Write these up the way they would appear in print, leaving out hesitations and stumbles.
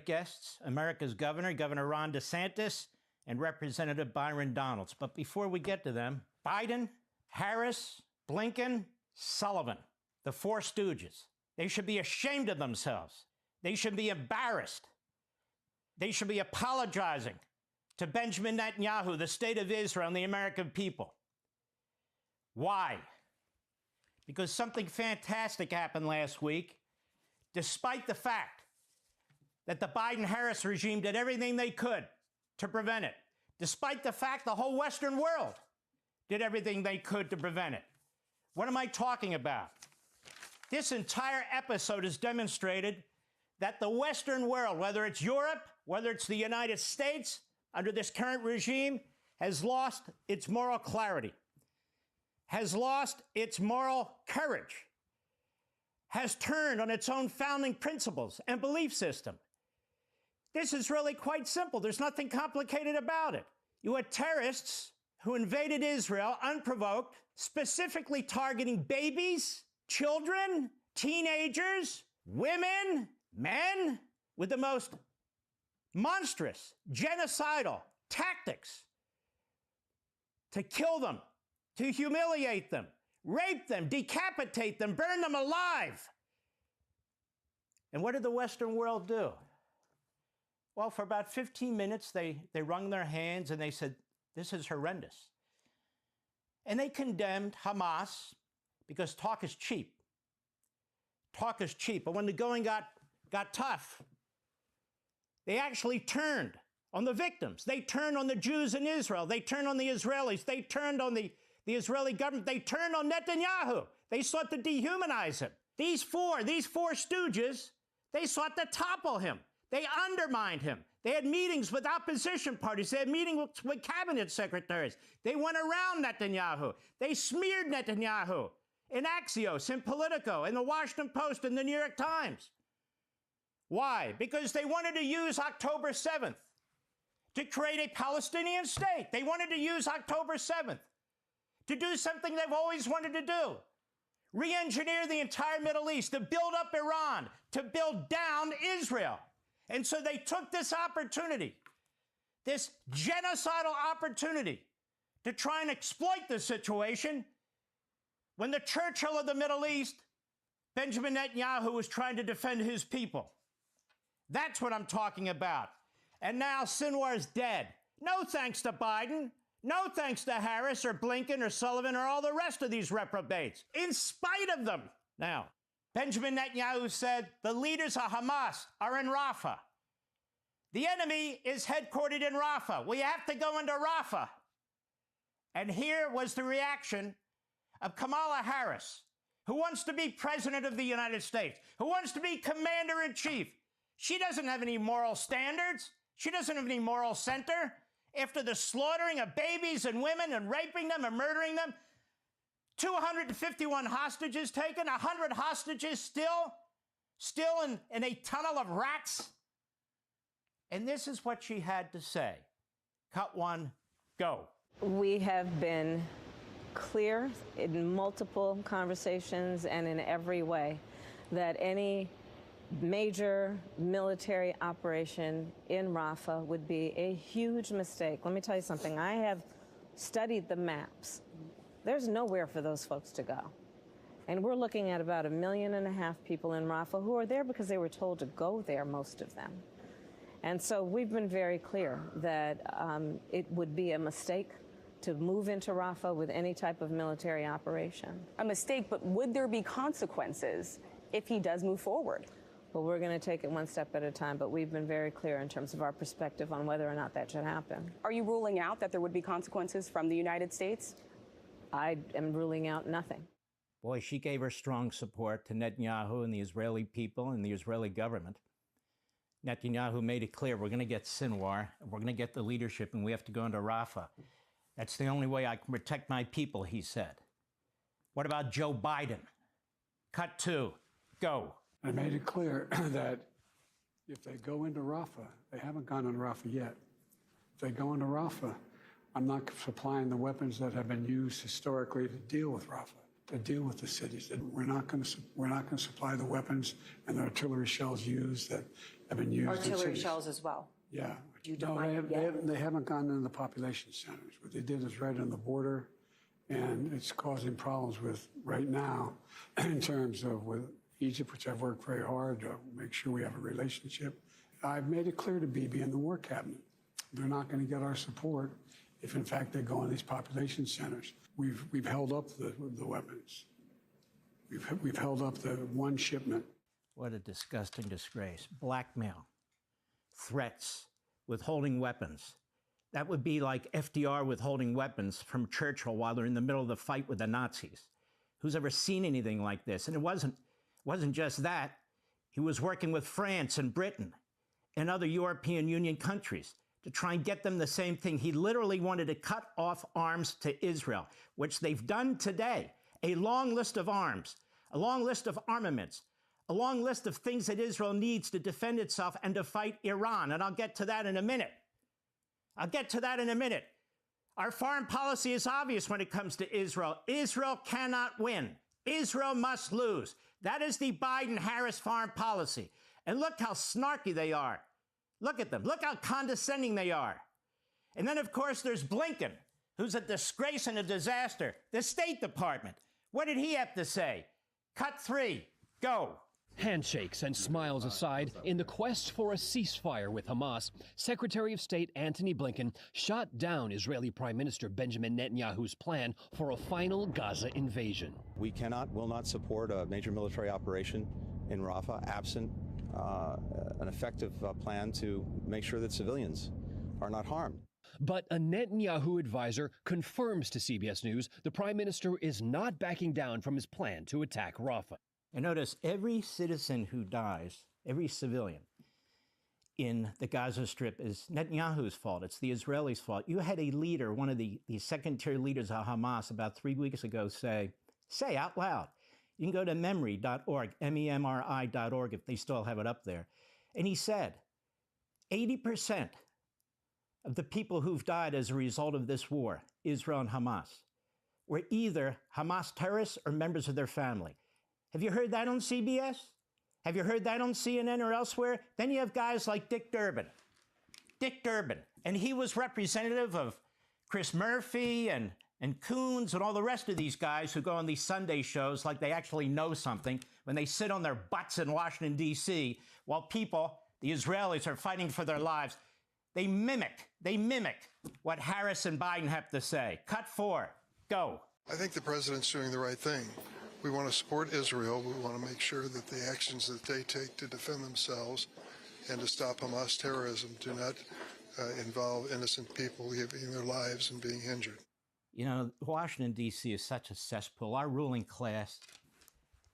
guests, America's governor, Governor Ron DeSantis, and Representative Byron Donalds. But before we get to them, Biden, Harris, Blinken, Sullivan, the four stooges. They should be ashamed of themselves. They should be embarrassed. They should be apologizing to Benjamin Netanyahu, the state of Israel, and the American people. Why? Because something fantastic happened last week, despite the fact that the Biden-Harris regime did everything they could to prevent it, despite the fact the whole Western world did everything they could to prevent it. What am I talking about? This entire episode has demonstrated that the Western world, whether it's Europe, whether it's the United States, under this current regime, has lost its moral clarity, has lost its moral courage, has turned on its own founding principles and belief system. This is really quite simple. There's nothing complicated about it. You had terrorists who invaded Israel unprovoked, specifically targeting babies, children, teenagers, women, men, with the most monstrous, genocidal tactics to kill them, to humiliate them, rape them, decapitate them, burn them alive. And what did the Western world do? Well, for about 15 minutes, they wrung their hands and they said, this is horrendous. And they condemned Hamas because talk is cheap. Talk is cheap. But when the going got tough, they actually turned on the victims. They turned on the Jews in Israel. They turned on the Israelis. They turned on the Israeli government. They turned on Netanyahu. They sought to dehumanize him. These four stooges, they sought to topple him. They undermined him. They had meetings with opposition parties. They had meetings with cabinet secretaries. They went around Netanyahu. They smeared Netanyahu in Axios, in Politico, in the Washington Post, in the New York Times. Why? Because they wanted to use October 7th to create a Palestinian state. They wanted to use October 7th to do something they've always wanted to do. Re-engineer the entire Middle East, to build up Iran, to build down Israel. And so they took this opportunity, this genocidal opportunity, to try and exploit the situation when the Churchill of the Middle East, Benjamin Netanyahu, was trying to defend his people. That's what I'm talking about. And now Sinwar's dead. No thanks to Biden. No thanks to Harris or Blinken or Sullivan or all the rest of these reprobates. In spite of them. Now, Benjamin Netanyahu said the leaders of Hamas are in Rafah. The enemy is headquartered in Rafah. We have to go into Rafah. And here was the reaction of Kamala Harris, who wants to be president of the United States, who wants to be commander-in-chief. She doesn't have any moral standards. She doesn't have any moral center. After the slaughtering of babies and women and raping them and murdering them, 251 hostages taken, 100 hostages still in a tunnel of rats. And this is what she had to say. Cut one, go. We have been clear in multiple conversations and in every way that any major military operation in Rafah would be a huge mistake. Let me tell you something. I have studied the maps. There's nowhere for those folks to go. And we're looking at about 1.5 million people in Rafah who are there because they were told to go there, most of them. And so we've been very clear that it would be a mistake to move into Rafah with any type of military operation. A mistake, but would there be consequences if he does move forward? Well, we're going to take it one step at a time, but we've been very clear in terms of our perspective on whether or not that should happen. Are you ruling out that there would be consequences from the United States? I am ruling out nothing. Boy, she gave her strong support to Netanyahu and the Israeli people and the Israeli government. Netanyahu made it clear, we're going to get Sinwar, and we're going to get the leadership, and we have to go into Rafah. That's the only way I can protect my people, he said. What about Joe Biden? Cut two, go. I made it clear that if they go into Rafah, they haven't gone into Rafah yet. If they go into Rafah, I'm not supplying the weapons that have been used historically to deal with Rafah, to deal with the cities. We're not going to supply the weapons and the artillery shells used that have been used in Artillery cities. shells as well. Yeah. You No, define- they haven't gone into the population centers. What they did is right on the border, and it's causing problems with right now in terms of with Egypt, which I've worked very hard to make sure we have a relationship. I've made it clear to Bibi and the War Cabinet, they're not going to get our support if, in fact, they go in these population centers. We've held up the weapons. We've held up the one shipment. What a disgusting disgrace. Blackmail, threats, withholding weapons. That would be like FDR withholding weapons from Churchill while they're in the middle of the fight with the Nazis. Who's ever seen anything like this? And it wasn't just that. He was working with France and Britain and other European Union countries to try and get them the same thing. He literally wanted to cut off arms to Israel, which they've done today. A long list of arms, a long list of armaments, a long list of things that Israel needs to defend itself and to fight Iran. And I'll get to that in a minute. Our foreign policy is obvious when it comes to Israel. Israel cannot win. Israel must lose. That is the Biden-Harris foreign policy. And look how snarky they are. Look at them. Look how condescending they are. And then, of course, there's Blinken, who's a disgrace and a disaster. The State Department. What did he have to say? Cut 3. Go. Handshakes and smiles aside, in the quest for a ceasefire with Hamas, Secretary of State Antony Blinken shot down Israeli Prime Minister Benjamin Netanyahu's plan for a final Gaza invasion. We will not support a major military operation in Rafah absent an effective plan to make sure that civilians are not harmed. But a Netanyahu advisor confirms to CBS News the Prime Minister is not backing down from his plan to attack Rafah. And notice every citizen who dies, every civilian in the Gaza Strip is Netanyahu's fault. It's the Israelis' fault. You had a leader, one of the second-tier leaders of Hamas about 3 weeks ago say out loud, you can go to memri.org, MEMRI.org, if they still have it up there. And he said, 80% of the people who've died as a result of this war, Israel and Hamas, were either Hamas terrorists or members of their family. Have you heard that on CBS? Have you heard that on CNN or elsewhere? Then you have guys like Dick Durbin. And he was representative of Chris Murphy and Coons and all the rest of these guys who go on these Sunday shows like they actually know something when they sit on their butts in Washington, D.C., while people, the Israelis, are fighting for their lives. They mimic what Harris and Biden have to say. Cut 4. Go. I think the president's doing the right thing. We want to support Israel. We want to make sure that the actions that they take to defend themselves and to stop Hamas terrorism do not involve innocent people giving their lives and being injured. You know, Washington, D.C. is such a cesspool. Our ruling class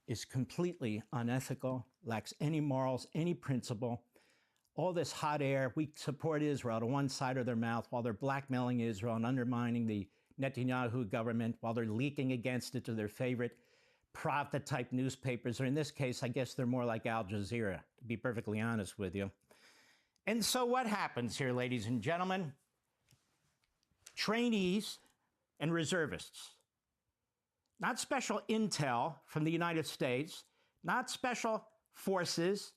is completely unethical, lacks any morals, any principle. All this hot air, we support Israel to one side of their mouth while they're blackmailing Israel and undermining the Netanyahu government, while they're leaking against it to their favorite Pravda-type newspapers, or in this case, I guess they're more like Al Jazeera, to be perfectly honest with you. And so what happens here, ladies and gentlemen? Trainees and reservists, not special intel from the United States, not special forces,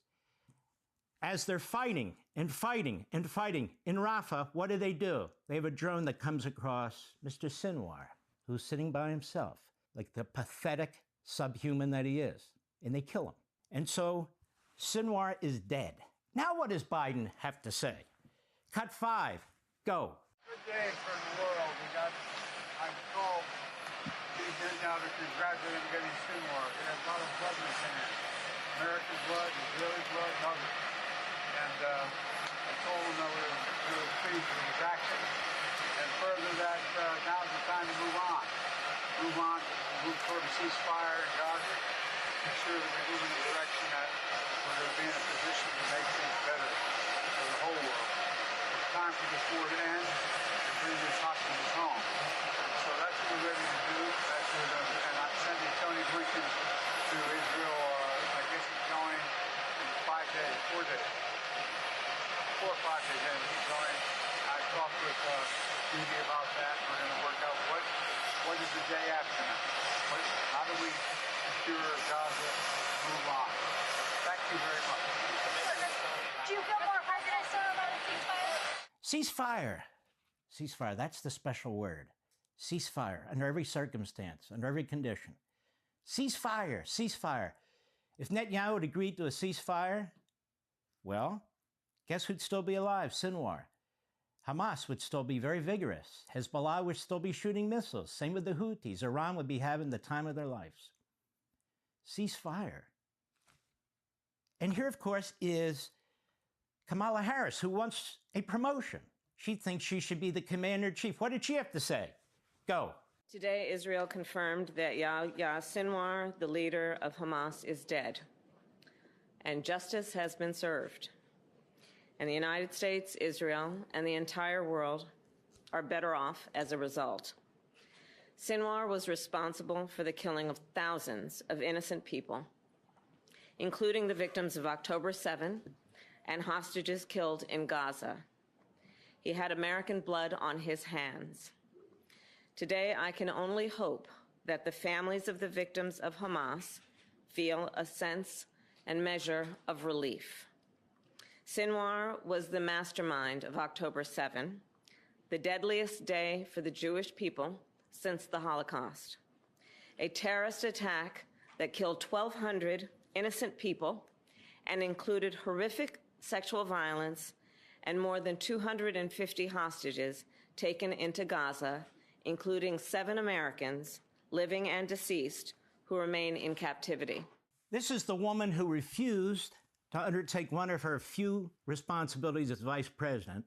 as they're fighting in Rafah, what do? They have a drone that comes across Mr. Sinwar, who's sitting by himself, like the pathetic subhuman that he is, and they kill him. And so Sinwar is dead. Now what does Biden have to say? Cut 5, go. Good day for the world. I'm called now to congratulate him getting Sinwar. It has a lot of blood in it. American blood, Israeli blood, others. And I told him that we were pleased with his action. And further that now's the time to move on. Move toward a ceasefire in Gaza. Make sure that we move in a direction that we're going to be in a position to make things better for the whole world. It's time for this war to end and bring these hostages home. So that's what we're ready to do. That's what we're going to do. And I'm sending Tony Blinken to Israel. I guess he's going in 5 days, 4 days. 4 or 5 days in, he's going. I talked with Bibi about that. We're going to work out what is the day after that. How do we secure Gaza and move on? Thank you very much. Do you feel more hesitant, sir, about a ceasefire? Ceasefire. Ceasefire, that's the special word. Ceasefire, under every circumstance, under every condition. Ceasefire, ceasefire. If Netanyahu had agreed to a ceasefire, well, guess who'd still be alive? Sinwar. Hamas would still be very vigorous. Hezbollah would still be shooting missiles. Same with the Houthis. Iran would be having the time of their lives. Ceasefire. And here, of course, is Kamala Harris, who wants a promotion. She thinks she should be the commander-in-chief. What did she have to say? Go. Today, Israel confirmed that Yahya Sinwar, the leader of Hamas, is dead, and justice has been served. And the United States, Israel, and the entire world are better off as a result. Sinwar was responsible for the killing of thousands of innocent people, including the victims of October 7 and hostages killed in Gaza. He had American blood on his hands. Today, I can only hope that the families of the victims of Hamas feel a sense and measure of relief. Sinwar was the mastermind of October 7, the deadliest day for the Jewish people since the Holocaust. A terrorist attack that killed 1,200 innocent people and included horrific sexual violence and more than 250 hostages taken into Gaza, including 7 Americans, living and deceased, who remain in captivity. This is the woman who refused to undertake one of her few responsibilities as vice president,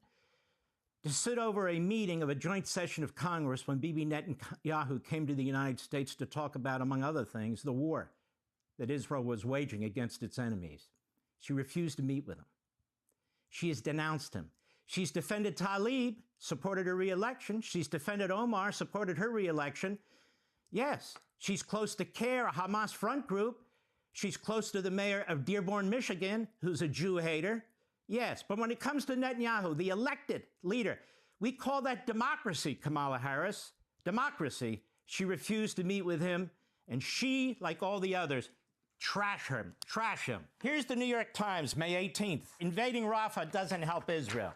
to sit over a meeting of a joint session of Congress when Bibi Netanyahu came to the United States to talk about, among other things, the war that Israel was waging against its enemies. She refused to meet with him. She has denounced him. She's defended Tlaib, supported her re-election. She's defended Omar, supported her re-election. Yes, she's close to CARE, a Hamas front group. She's close to the mayor of Dearborn, Michigan, who's a Jew hater. Yes, but when it comes to Netanyahu, the elected leader, we call that democracy, Kamala Harris. Democracy. She refused to meet with him, and she, like all the others, trash him. Here's the New York Times, May 18th. Invading Rafah doesn't help Israel.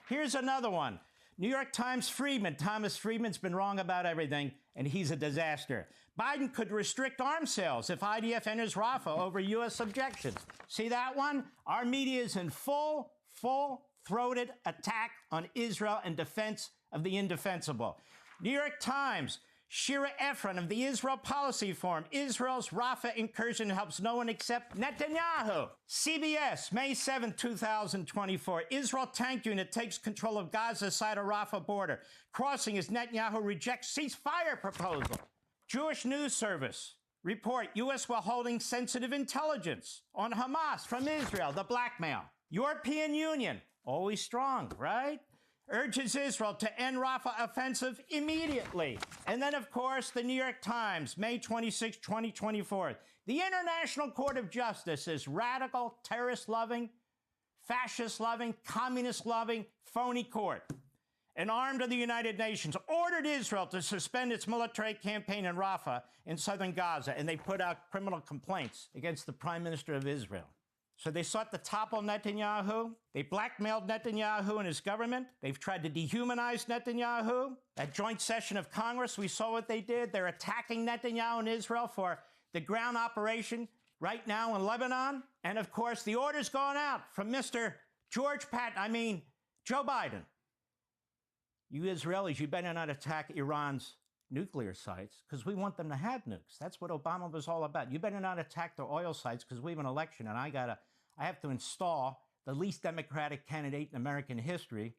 Here's another one. New York Times Friedman. Thomas Friedman's been wrong about everything, and he's a disaster. Biden could restrict arms sales if IDF enters Rafah over U.S. objections. See that one? Our media is in full-throated attack on Israel and defense of the indefensible. New York Times. Shira Efron of the Israel Policy Forum. Israel's Rafah incursion helps no one except Netanyahu. CBS, May 7, 2024. Israel tank unit takes control of Gaza's side of Rafah border. Crossing as Netanyahu rejects ceasefire proposal. Jewish News Service. Report, U.S. withholding sensitive intelligence on Hamas from Israel, the blackmail. European Union, always strong, right? Urges Israel to end Rafah offensive immediately. And then, of course, the New York Times, May 26, 2024. The International Court of Justice is radical, terrorist-loving, fascist-loving, communist-loving, phony court. An arm to the United Nations ordered Israel to suspend its military campaign in Rafah in southern Gaza, and they put out criminal complaints against the Prime Minister of Israel. So they sought to topple Netanyahu. They blackmailed Netanyahu and his government. They've tried to dehumanize Netanyahu. At joint session of Congress, we saw what they did. They're attacking Netanyahu and Israel for the ground operation right now in Lebanon. And of course, the order's gone out from Mr. Joe Biden. You Israelis, you better not attack Iran's nuclear sites, because we want them to have nukes. That's what Obama was all about. You better not attack their oil sites, because we have an election, and I have to install the least democratic candidate in American history,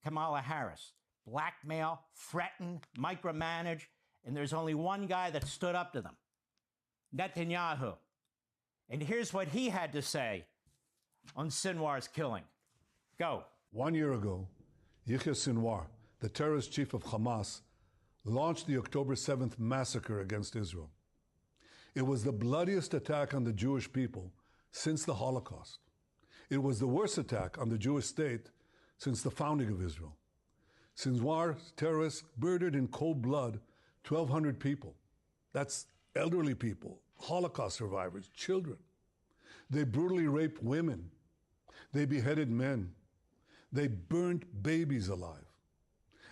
Kamala Harris. Blackmail, threaten, micromanage, and there's only one guy that stood up to them, Netanyahu. And here's what he had to say on Sinwar's killing. Go. 1 year ago, Yahya Sinwar, the terrorist chief of Hamas, launched the October 7th massacre against Israel. It was the bloodiest attack on the Jewish people since the Holocaust. It was the worst attack on the Jewish state since the founding of Israel. Sinwar's terrorists murdered in cold blood 1,200 people. That's elderly people, Holocaust survivors, children. They brutally raped women. They beheaded men. They burnt babies alive.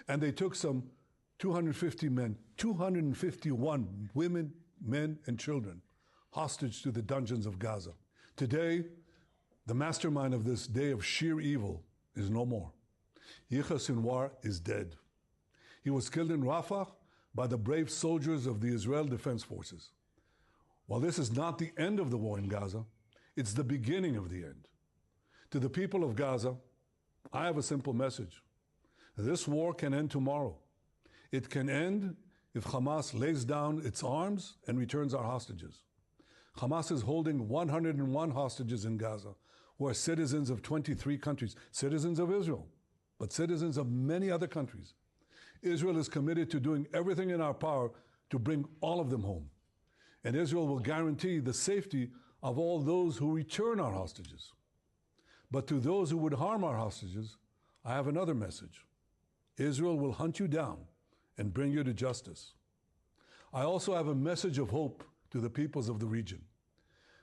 And they took some 250 men, 251 women, men, and children hostage to the dungeons of Gaza. Today, the mastermind of this day of sheer evil is no more. Yahya Sinwar is dead. He was killed in Rafah by the brave soldiers of the Israel Defense Forces. While this is not the end of the war in Gaza, it's the beginning of the end. To the people of Gaza, I have a simple message. This war can end tomorrow. It can end if Hamas lays down its arms and returns our hostages. Hamas is holding 101 hostages in Gaza who are citizens of 23 countries, citizens of Israel, but citizens of many other countries. Israel is committed to doing everything in our power to bring all of them home. And Israel will guarantee the safety of all those who return our hostages. But to those who would harm our hostages, I have another message. Israel will hunt you down and bring you to justice. I also have a message of hope to the peoples of the region.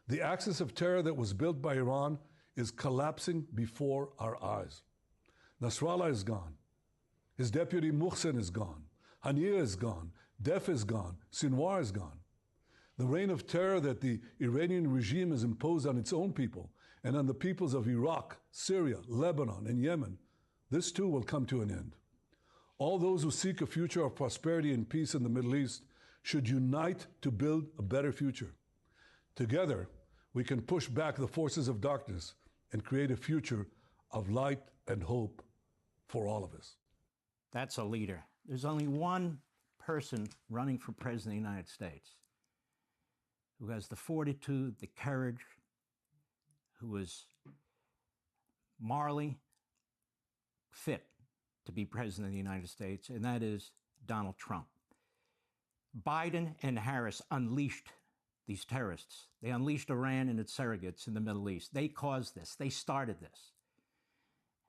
The axis of terror that was built by Iran is collapsing before our eyes. Nasrallah is gone. His deputy Muhsin is gone. Haniyeh is gone. Def is gone. Sinwar is gone. The reign of terror that the Iranian regime has imposed on its own people and on the peoples of Iraq, Syria, Lebanon, and Yemen, this too will come to an end. All those who seek a future of prosperity and peace in the Middle East should unite to build a better future. Together, we can push back the forces of darkness and create a future of light and hope for all of us. That's a leader. There's only one person running for president of the United States who has the fortitude, the courage, who is morally fit to be president of the United States, and that is Donald Trump. Biden and Harris unleashed these terrorists. They unleashed Iran and its surrogates in the Middle East. They caused this. They started this.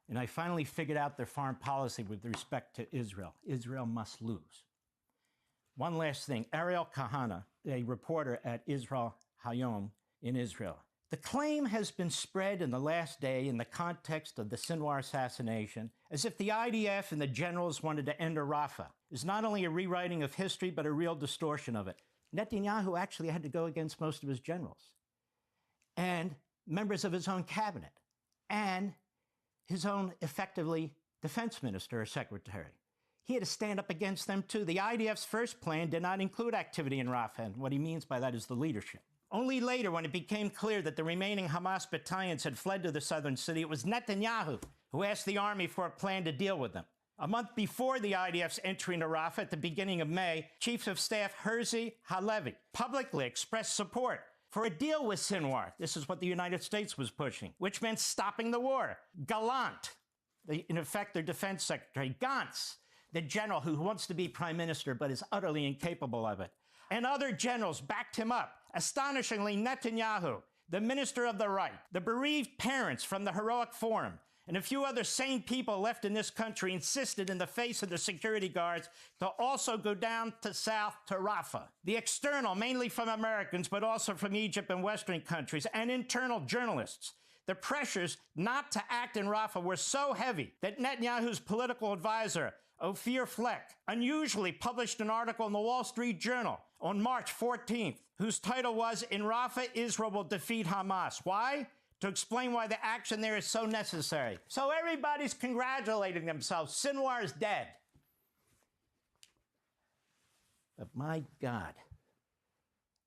And I finally figured out their foreign policy with respect to Israel. Israel must lose. One last thing. Ariel Kahana, a reporter at Israel Hayom in Israel. The claim has been spread in the last day in the context of the Sinwar assassination as if the IDF and the generals wanted to enter Rafah. It's not only a rewriting of history, but a real distortion of it. Netanyahu actually had to go against most of his generals and members of his own cabinet and his own, effectively, defense minister or secretary. He had to stand up against them too. The IDF's first plan did not include activity in Rafah, and what he means by that is the leadership. Only later, when it became clear that the remaining Hamas battalions had fled to the southern city, it was Netanyahu who asked the army for a plan to deal with them. A month before the IDF's entry into Rafah at the beginning of May, Chief of Staff Herzi Halevi publicly expressed support for a deal with Sinwar. This is what the United States was pushing, which meant stopping the war. Gallant, in effect, their defense secretary, Gantz, the general who wants to be prime minister but is utterly incapable of it, and other generals backed him up. Astonishingly, Netanyahu, the minister of the right, the bereaved parents from the Heroic Forum, and a few other sane people left in this country insisted in the face of the security guards to also go down to south to Rafah. The external, mainly from Americans, but also from Egypt and Western countries, and internal journalists. The pressures not to act in Rafah were so heavy that Netanyahu's political advisor, Ophir Fleck, unusually published an article in the Wall Street Journal on March 14th, whose title was, "In Rafah, Israel will defeat Hamas." Why? To explain why the action there is so necessary. So everybody's congratulating themselves. Sinwar is dead. But my God,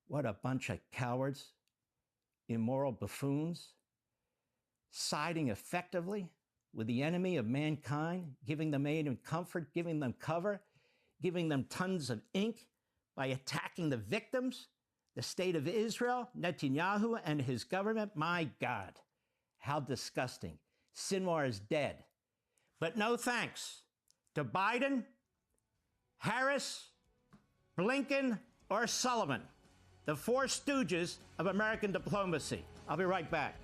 what a bunch of cowards, immoral buffoons, siding effectively with the enemy of mankind, giving them aid and comfort, giving them cover, giving them tons of ink by attacking the victims, the state of Israel, Netanyahu and his government. My God, how disgusting. Sinwar is dead. But no thanks to Biden, Harris, Blinken, or Sullivan, the four stooges of American diplomacy. I'll be right back.